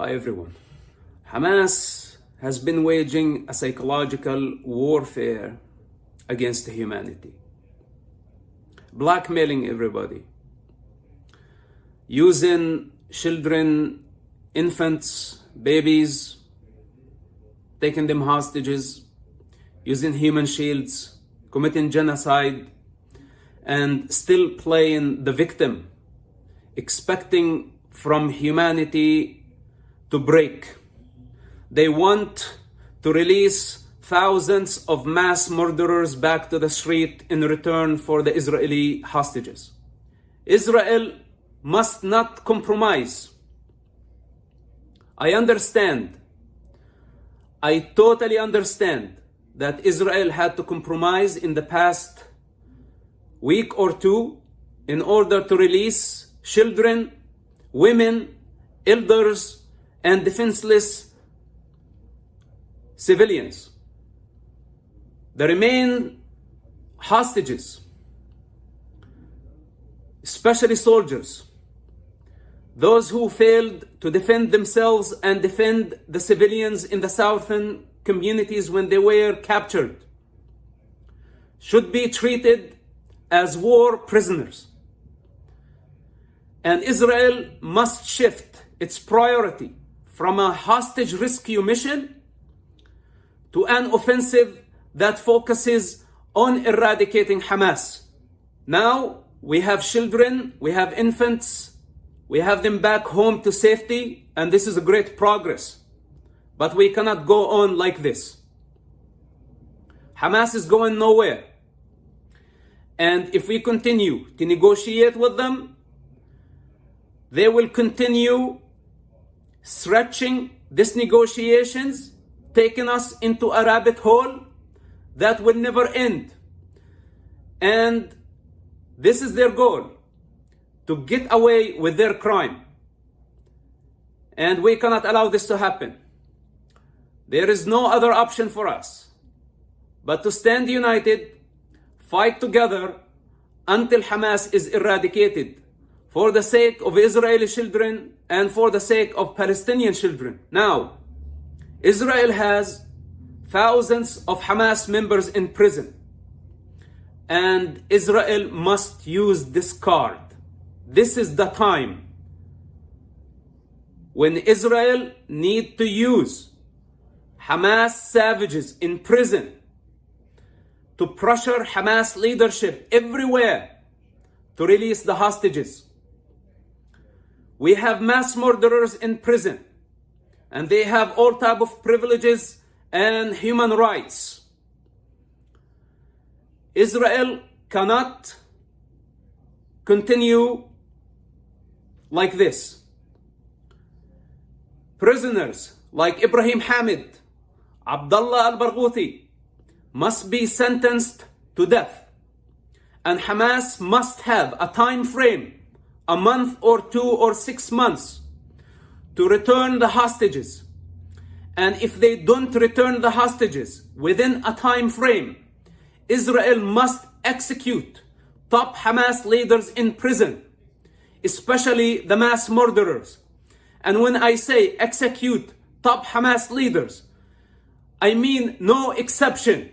Hi everyone. Hamas has been waging a psychological warfare against humanity, blackmailing everybody, using children, infants, babies, taking them hostages, using human shields, committing genocide, and still playing the victim, expecting from humanity to break. They want to release thousands of mass murderers back to the street in return for the Israeli hostages. Israel must not compromise. I totally understand that Israel had to compromise in the past week or two in order to release children, women, elders, and defenseless civilians. The remaining hostages, especially soldiers, those who failed to defend themselves and defend the civilians in the southern communities when they were captured, should be treated as war prisoners. And Israel must shift its priority from a hostage rescue mission to an offensive that focuses on eradicating Hamas. Now we have children, we have infants, we have them back home to safety, and this is a great progress. But we cannot go on like this. Hamas is going nowhere. And if we continue to negotiate with them, they will continue stretching these negotiations, taking us into a rabbit hole that will never end. And this is their goal, to get away with their crime. And we cannot allow this to happen. There is no other option for us but to stand united, fight together until Hamas is eradicated, for the sake of Israeli children and for the sake of Palestinian children. Now, Israel has thousands of Hamas members in prison, and Israel must use this card. This is the time when Israel needs to use Hamas savages in prison to pressure Hamas leadership everywhere to release the hostages. We have mass murderers in prison, and they have all type of privileges and human rights. Israel cannot continue like this. Prisoners like Ibrahim Hamid, Abdullah al-Barghouti must be sentenced to death, and Hamas must have a time frame, a month or 2 or 6 months, to return the hostages. And if they don't return the hostages within a time frame, Israel must execute top Hamas leaders in prison, especially the mass murderers. And when I say execute top Hamas leaders, I mean no exception.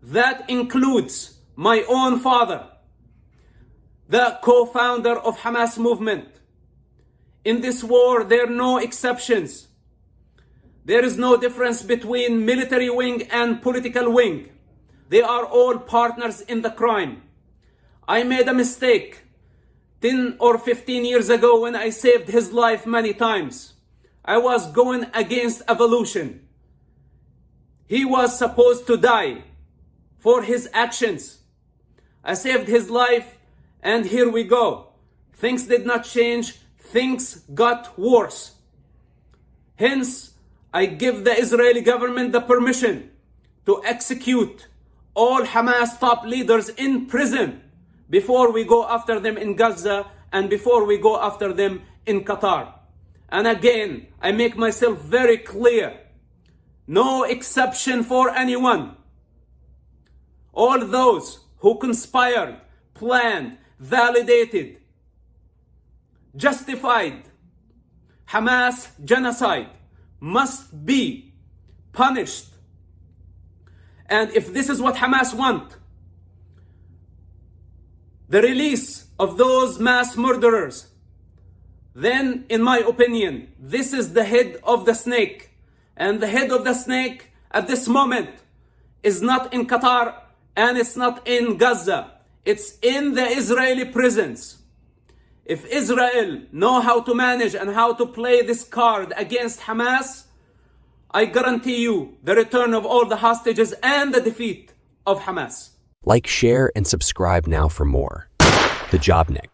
That includes my own father, the co-founder of Hamas movement. In this war, there are no exceptions. There is no difference between military wing and political wing. They are all partners in the crime. I made a mistake 10 or 15 years ago when I saved his life many times. I was going against evolution. He was supposed to die for his actions. I saved his life, and here we go. Things did not change. Things got worse. Hence, I give the Israeli government the permission to execute all Hamas top leaders in prison before we go after them in Gaza and before we go after them in Qatar. And again, I make myself very clear. No exception for anyone. All those who conspired, planned, validated, justified Hamas genocide must be punished. And if this is what Hamas want, the release of those mass murderers, then in my opinion, this is the head of the snake. And the head of the snake at this moment is not in Qatar and it's not in Gaza. It's in the Israeli prisons. If Israel know how to manage and how to play this card against Hamas, I guarantee you the return of all the hostages and the defeat of Hamas. Like, share, and subscribe now for more. The Jobnik.